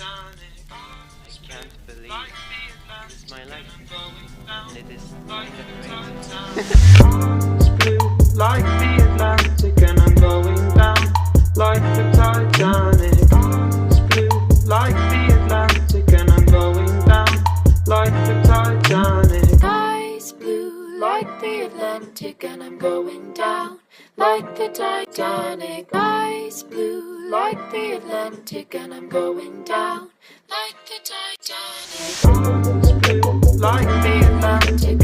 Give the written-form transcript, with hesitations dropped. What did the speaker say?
I can't believe this is my life, and it is indefinite. Blue like the Atlantic, and I'm going down like the Titanic. It's blue like the Atlantic, and I'm going down like the Titanic. Sky's blue like the Atlantic, and I'm going down like the Titanic. Sky's blue like the Atlantic, and I'm going down like the Titanic. It's blue like the Atlantic,